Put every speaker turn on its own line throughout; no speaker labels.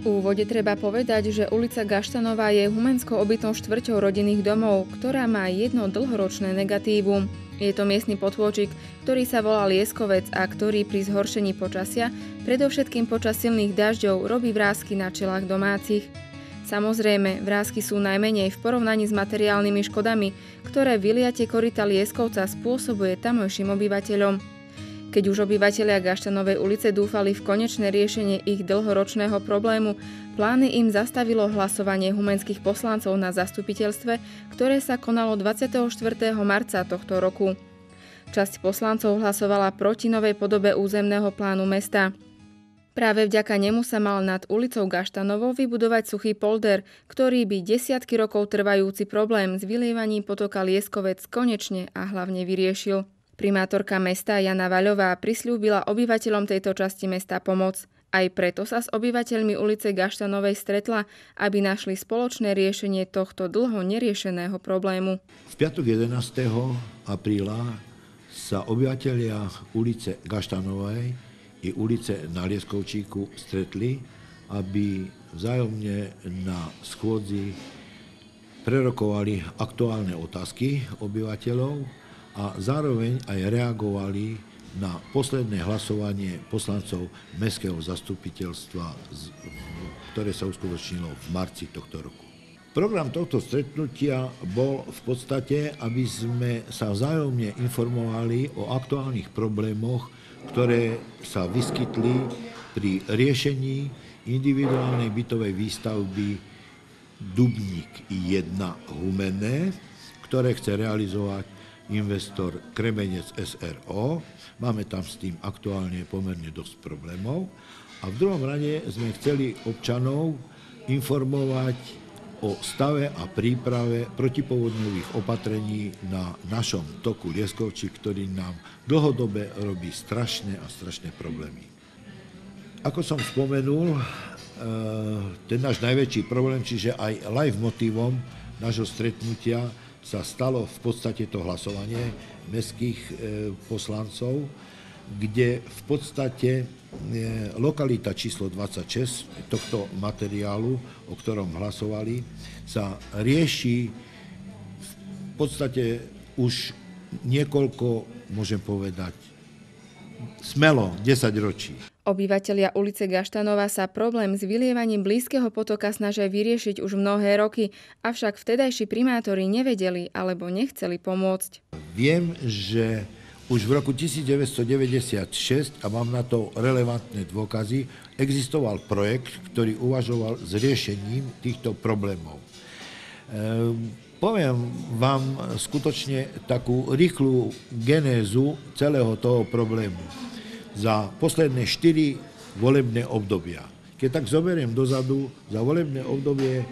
V úvode treba povedať, že ulica Gaštanová je humenskou obytnou štvrťou rodinných domov, ktorá má jedno dlhoročné negatívum. Je to miestny potôčik, ktorý sa volá Lieskovec a ktorý pri zhoršení počasia, predovšetkým počas silných dažďov, robí vrásky na čelách domácich. Samozrejme, vrásky sú najmenej v porovnaní s materiálnymi škodami, ktoré vyliatie koryta Lieskovca spôsobuje tamojším obyvateľom. Keď už obyvatelia Gaštanovej ulice dúfali v konečné riešenie ich dlhoročného problému, plány im zastavilo hlasovanie humenských poslancov na zastupiteľstve, ktoré sa konalo 24. marca tohto roku. Časť poslancov hlasovala proti novej podobe územného plánu mesta. Práve vďaka nemu sa mal nad ulicou Gaštanovou vybudovať suchý polder, ktorý by desiatky rokov trvajúci problém s vylievaním potoka Lieskovec konečne a hlavne vyriešil. Primátorka mesta Jana Vaľová prisľúbila obyvateľom tejto časti mesta pomoc. Aj preto sa s obyvateľmi ulice Gaštanovej stretla, aby našli spoločné riešenie tohto dlho neriešeného problému.
V piatok 11. apríla sa obyvateľia ulice Gaštanovej i ulice na Lieskovčíku stretli, aby vzájomne na schôdzi prerokovali aktuálne otázky obyvateľov a zároveň aj reagovali na posledné hlasovanie poslancov mestského zastupiteľstva, ktoré sa uskutočnilo v marci tohto roku. Program tohto stretnutia bol v podstate, aby sme sa vzájomne informovali o aktuálnych problémoch, ktoré sa vyskytli pri riešení individuálnej bytovej výstavby Dubník 1 Humenné, ktoré chce realizovať investor Kremenec SRO. Máme tam s tým aktuálne pomerne dosť problémov. A v druhom rade sme chceli občanov informovať o stave a príprave protipovodňových opatrení na našom toku Lieskovčík, ktorý nám dlhodobé robí strašné problémy. Ako som spomenul, ten náš najväčší problém, čiže aj live motívom nášho stretnutia, sa stalo v podstate to hlasovanie mestských poslancov, kde v podstate lokalita číslo 26 tohto materiálu, o ktorom hlasovali, sa rieši v podstate už niekoľko, môžem povedať, smelo 10 ročí.
Obyvatelia ulice Gaštanova sa problém s vylievaním blízkeho potoka snažia vyriešiť už mnohé roky, avšak vtedajší primátori nevedeli alebo nechceli pomôcť.
Viem, že už v roku 1996, a mám na to relevantné dôkazy, existoval projekt, ktorý uvažoval s riešením týchto problémov. Poviem vám skutočne takú rýchlu genézu celého toho problému. Za posledné 4 volebné obdobia. Keď tak zoberiem dozadu, za volebné obdobie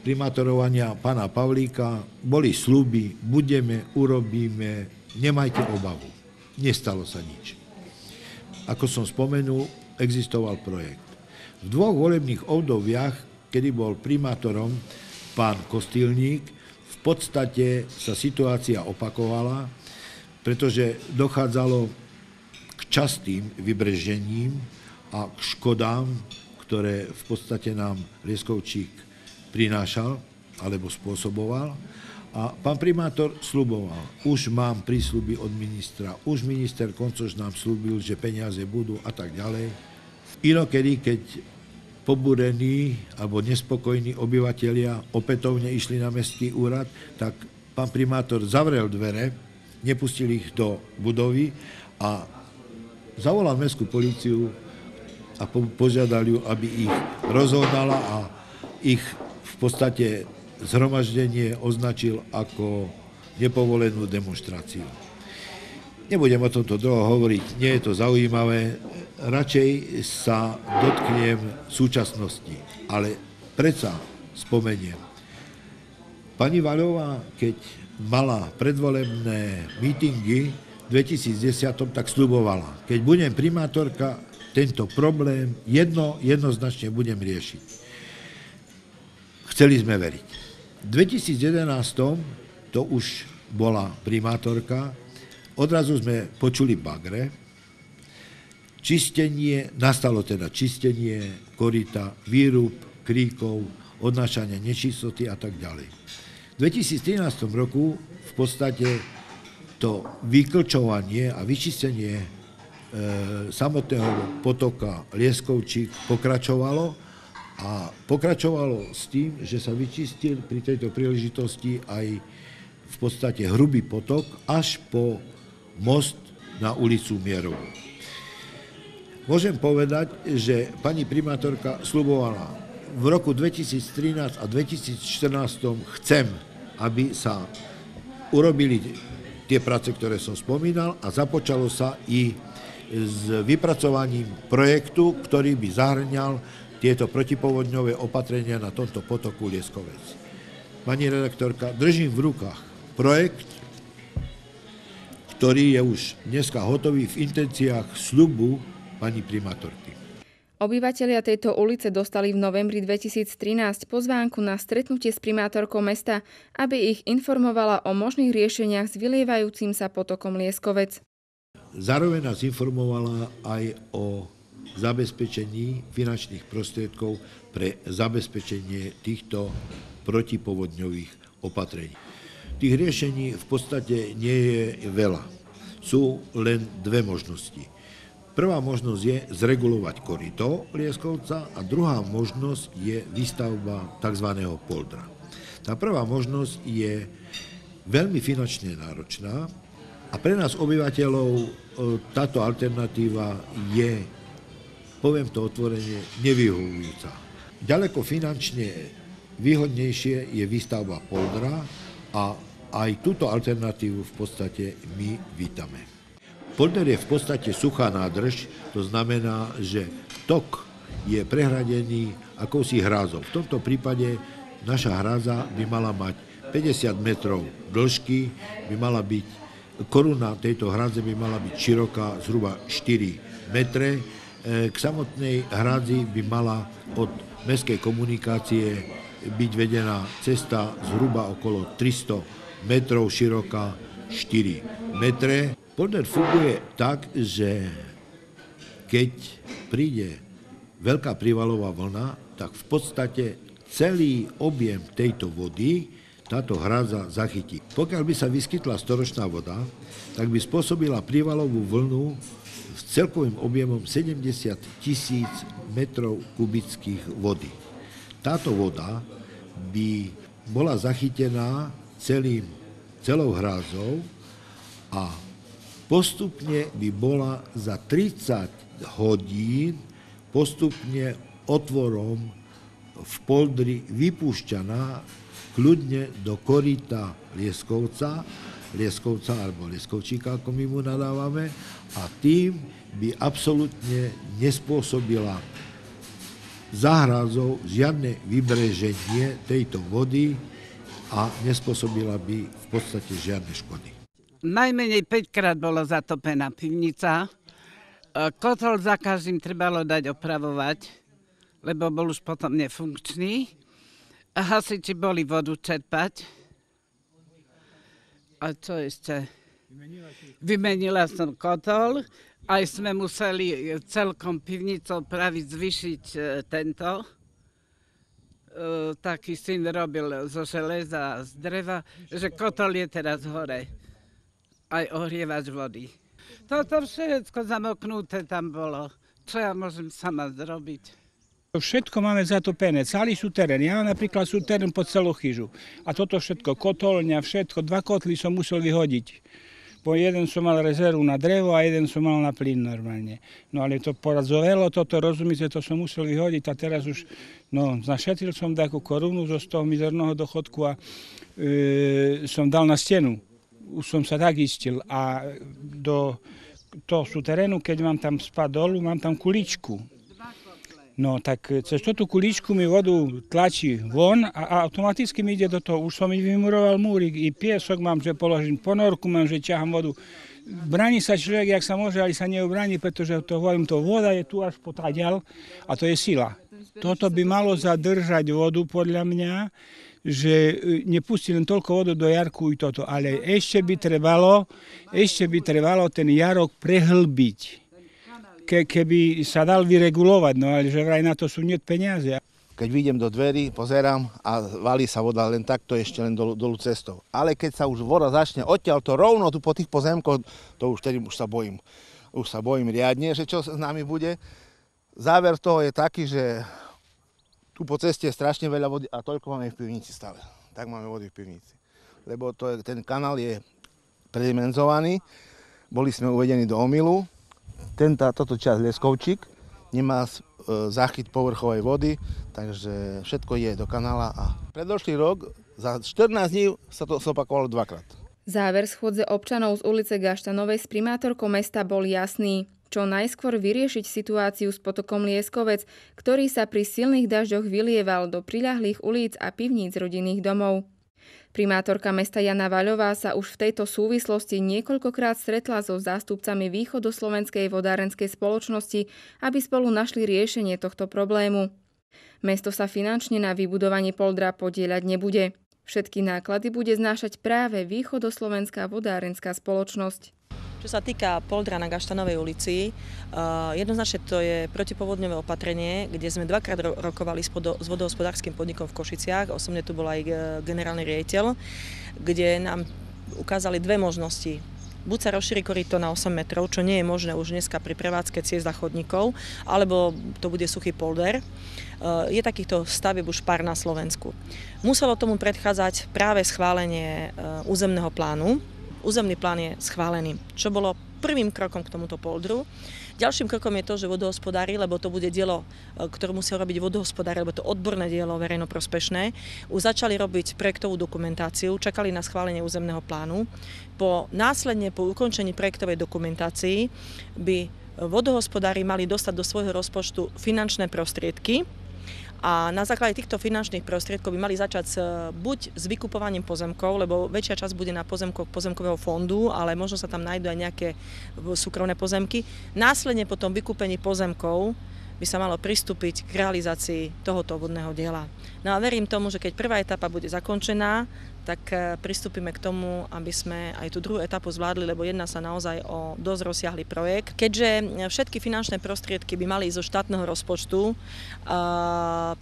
primátorovania pána Pavlíka boli sľuby, budeme, urobíme, nemajte obavu. Nestalo sa nič. Ako som spomenul, existoval projekt. V 2 volebných obdobiach, kedy bol primátorom pán Kostýlník, v podstate sa situácia opakovala, pretože dochádzalo k častým vybrežením a k škodám, ktoré v podstate nám Lieskovčík prinášal alebo spôsoboval. A pán primátor sľuboval, už mám prísľuby od ministra, už minister Koncoš nám sľúbil, že peniaze budú a tak ďalej. Inokedy, keď pobúrení alebo nespokojní obyvatelia opätovne išli na mestský úrad, tak pán primátor zavrel dvere, nepustil ich do budovy a zavolal mestskú políciu a požiadal ju, aby ich rozhodala a ich v podstate zhromaždenie označil ako nepovolenú demonštráciu. Nebudem o tomto dlho hovoriť, nie je to zaujímavé, radšej sa dotknem súčasnosti, ale predsa spomeniem. Pani Vaľová, keď mala predvolebné mítingy v 2010, tak sľubovala, keď budem primátorka, tento problém jednoznačne budem riešiť. Chceli sme veriť. V 2011 to už bola primátorka, odrazu sme počuli bagre, nastalo teda čistenie koryta, výrub, kríkov, odnášanie nečistoty a tak ďalej. V 2013 roku v podstate to vyklčovanie a vyčistenie samotného potoka Lieskovčík pokračovalo a pokračovalo s tým, že sa vyčistil pri tejto príležitosti aj v podstate hrubý potok až po most na ulicu Mierovú. Môžem povedať, že pani primátorka sľubovala v roku 2013 a 2014 chcem, aby sa urobili tie práce, ktoré som spomínal a započalo sa i s vypracovaním projektu, ktorý by zahŕňal tieto protipovodňové opatrenia na tomto potoku Lieskovec. Pani redaktorka, držím v rukách projekt, ktorý je už dneska hotový v intenciách sľubu pani primátorky.
Obyvatelia tejto ulice dostali v novembri 2013 pozvánku na stretnutie s primátorkou mesta, aby ich informovala o možných riešeniach s vylievajúcim sa potokom Lieskovec.
Zároveň nás informovala aj o zabezpečení finančných prostriedkov pre zabezpečenie týchto protipovodňových opatrení. Tých riešení v podstate nie je veľa. Sú len dve možnosti. Prvá možnosť je zregulovať koryto Lieskovca a druhá možnosť je výstavba tzv. Poldra. Tá prvá možnosť je veľmi finančne náročná a pre nás obyvateľov táto alternatíva je, poviem to otvorene, nevyhovujúca. Ďaleko finančne výhodnejšie je výstavba Poldra a aj túto alternatívu v podstate my vítame. Polder je v podstate suchá nádrž, to znamená, že tok je prehradený akousi hrázou. V tomto prípade naša hráza by mala mať 50 metrov dĺžky, koruna tejto hráze by mala byť široká zhruba 4 metre. K samotnej hrádzi by mala od mestskej komunikácie byť vedená cesta zhruba okolo 300 metrov široká 4 metre. Polder funguje tak, že keď príde veľká prívalová vlna, tak v podstate celý objem tejto vody táto hrádza zachytí. Pokiaľ by sa vyskytla storočná voda, tak by spôsobila prívalovú vlnu s celkovým objemom 70 000 metrov kubických vody. Táto voda by bola zachytená celou hrázou a postupne by bola za 30 hodín postupne otvorom v poldri vypúšťaná kľudne do koryta Lieskovca alebo Lieskovčíka, ako my mu nadávame, a tým by absolútne nespôsobila za hrázou žiadne vybreženie tejto vody a nespôsobila by v podstate žiadne škody.
Najmenej 5-krát bola zatopená pivnica. Kotol za každým trebalo dať opravovať, lebo bol už potom nefunkčný. A hasiči boli vodu čerpať. A čo ešte? Vymenila som kotol. Aj sme museli celkom pivnicou praviť, zvýšiť tento. Taký syn robil zo železa a z dreva, že kotol je teraz hore. Aj ohrievač vody. Toto všetko zamoknuté tam bolo. Čo ja môžem sama zrobiť?
Všetko máme zatopené, celý súterén. Ja mám napríklad súterén pod celú chyžu. A toto všetko, kotolňa, všetko, 2 kotly som musel vyhodiť. Po jeden som mal rezervu na drevo a jeden som mal na plyn normálne. No ale to poradzovelo, toto rozumíte, to som musel vyhodiť a teraz už, našetril som takú korunu zo toho mizerného dochodku a som dal na stenu. Už som sa tak istil a do toho súterénu, keď mám tam spať dolu, mám tam kuličku. No tak cez tú kuličku mi vodu tlačí von a automaticky mi ide do toho. Už som vymuroval múrik, i piesok mám, že položím ponorku, mám, že ťahám vodu. Bráni sa človek, jak sa môže, ale sa neobráni, pretože to voda je tu až potadiaľ a to je sila. Toto by malo zadržať vodu podľa mňa, že nepustí len toľko vodu do jarku i toto, ale ešte by trebalo ten jarok prehlbiť. keby sa dal vyregulovať, no ale že vraj na to sú niet peniaze.
Keď vyjdem do dverí, pozerám a valí sa voda len takto ešte len dolu cestou. Ale keď sa už voda začne odtiaľ to rovno tu po tých pozemkoch, to už tedy už sa bojím. Už sa bojím riadne, že čo s nami bude. Záver toho je taký, že tu po ceste je strašne veľa vody a toľko máme v pivnici stále. Tak máme vody v pivnici. Lebo ten kanál je predimenzovaný, boli sme uvedení do omylu. Toto časť Leskovčík nemá záchyt povrchovej vody, takže všetko je do kanála a predošlý rok za 14 dní sa to opakovalo dvakrát.
Záver schôdze občanov z ulice Gaštanovej s primátorkou mesta bol jasný. Čo najskôr vyriešiť situáciu s potokom Lieskovec, ktorý sa pri silných dažďoch vylieval do priľahlých ulíc a pivníc rodinných domov. Primátorka mesta Jana Vaľová sa už v tejto súvislosti niekoľkokrát stretla so zástupcami Východoslovenskej vodárenskej spoločnosti, aby spolu našli riešenie tohto problému. Mesto sa finančne na vybudovanie poldra podieľať nebude. Všetky náklady bude znášať práve Východoslovenská vodárenská spoločnosť.
Čo sa týka poldra na Gaštanovej ulici, jednoznačne to je protipovodňové opatrenie, kde sme dvakrát rokovali s vodohospodárskym podnikom v Košiciach, osobne tu bol aj generálny riaditeľ, kde nám ukázali dve možnosti. Buď sa rozšíri koryto na 8 metrov, čo nie je možné už dneska pri prevádzke ciest a chodníkov, alebo to bude suchý polder. Je takýchto stavieb už pár na Slovensku. Muselo tomu predchádzať práve schválenie územného plánu. Územný plán je schválený, čo bolo prvým krokom k tomuto poldru. Ďalším krokom je to, že vodohospodári, lebo to bude dielo, ktoré musia robiť vodohospodári, lebo to odborné dielo verejnoprospešné, už začali robiť projektovú dokumentáciu, čakali na schválenie územného plánu. Následne po ukončení projektovej dokumentácii by vodohospodári mali dostať do svojho rozpočtu finančné prostriedky, a na základe týchto finančných prostriedkov by mali začať buď s vykupovaním pozemkov, lebo väčšia časť bude na pozemkoch pozemkového fondu, ale možno sa tam nájdú aj nejaké súkromné pozemky. Následne po tom vykúpení pozemkov by sa malo pristúpiť k realizácii tohoto vodného diela. No a verím tomu, že keď prvá etapa bude zakončená, tak pristúpime k tomu, aby sme aj tú druhú etapu zvládli, lebo jedná sa naozaj o dosť rozsiahly projekt. Keďže všetky finančné prostriedky by mali ísť zo štátneho rozpočtu,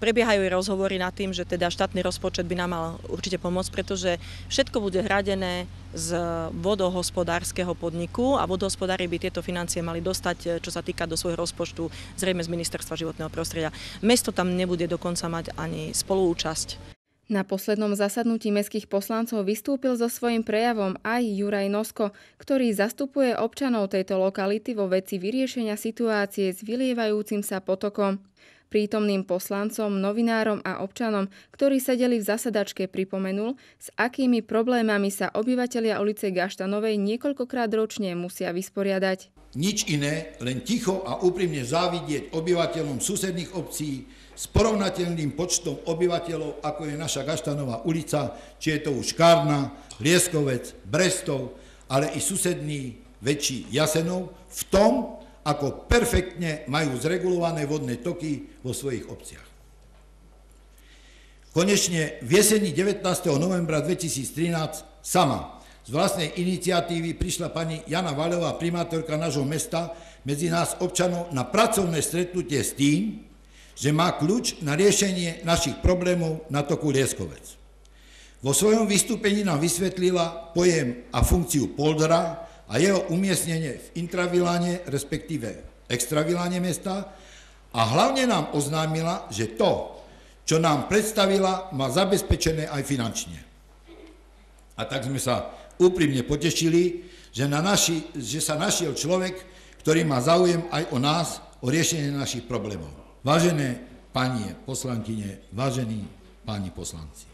prebiehajú rozhovory nad tým, že teda štátny rozpočet by nám mal určite pomôcť, pretože všetko bude hradené z vodohospodárskeho podniku a vodohospodári by tieto financie mali dostať, čo sa týka do svojho rozpočtu, zrejme z Ministerstva životného prostredia. Mesto tam nebude dokonca mať ani spoluúčasť.
Na poslednom zasadnutí mestských poslancov vystúpil so svojím prejavom aj Juraj Nosko, ktorý zastupuje občanov tejto lokality vo veci vyriešenia situácie s vylievajúcim sa potokom. Prítomným poslancom, novinárom a občanom, ktorí sedeli v zasadačke, pripomenul, s akými problémami sa obyvatelia ulice Gaštanovej niekoľkokrát ročne musia vysporiadať.
Nič iné, len ticho a úprimne závidieť obyvateľom susedných obcí s porovnateľným počtom obyvateľov, ako je naša Gaštanová ulica, či je to už Kárna, Lieskovec, Brestov, ale i susedný väčší Jasenov, v tom, ako perfektne majú zregulované vodné toky vo svojich obciach. Konečne v jeseni 19. novembra 2013 sama z vlastnej iniciatívy prišla pani Jana Vaľová, primátorka nášho mesta, medzi nás občanov na pracovné stretnutie s tým, že má kľúč na riešenie našich problémov na toku Lieskovec. Vo svojom vystúpení nám vysvetlila pojem a funkciu poldra a jeho umiestnenie v intraviláne, respektíve extraviláne mesta a hlavne nám oznámila, že to, čo nám predstavila, má zabezpečené aj finančne. A tak sme sa úprimne potešili, že sa našiel človek, ktorý má záujem aj o nás, o riešenie našich problémov. Vážené pani poslankyne, vážení páni poslanci,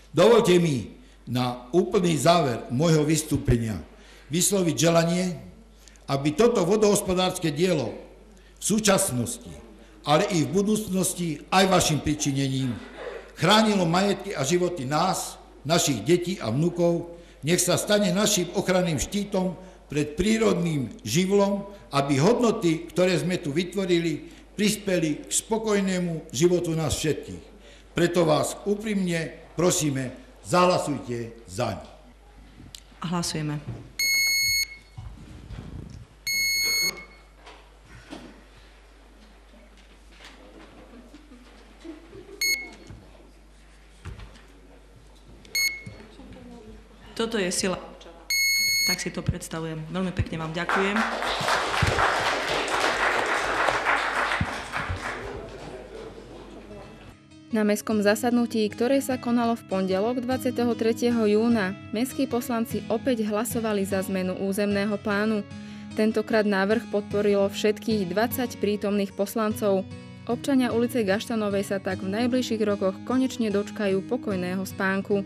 dovolte mi na úplný záver môjho vystúpenia vysloviť želanie, aby toto vodohospodárske dielo v súčasnosti, ale i v budúcnosti aj vašim pričinením chránilo majetky a životy nás, našich detí a vnukov, nech sa stane našim ochranným štítom pred prírodným živlom, aby hodnoty, ktoré sme tu vytvorili, prispeli k spokojnému životu nás všetkých. Preto vás úprimne prosíme, zahlasujte zaň.
Hlasujeme. Toto je sila občana. Tak si to predstavujem. Veľmi pekne vám ďakujem.
Na mestskom zasadnutí, ktoré sa konalo v pondelok 23. júna, mestskí poslanci opäť hlasovali za zmenu územného plánu. Tentokrát návrh podporilo všetkých 20 prítomných poslancov. Občania ulice Gaštanovej sa tak v najbližších rokoch konečne dočkajú pokojného spánku.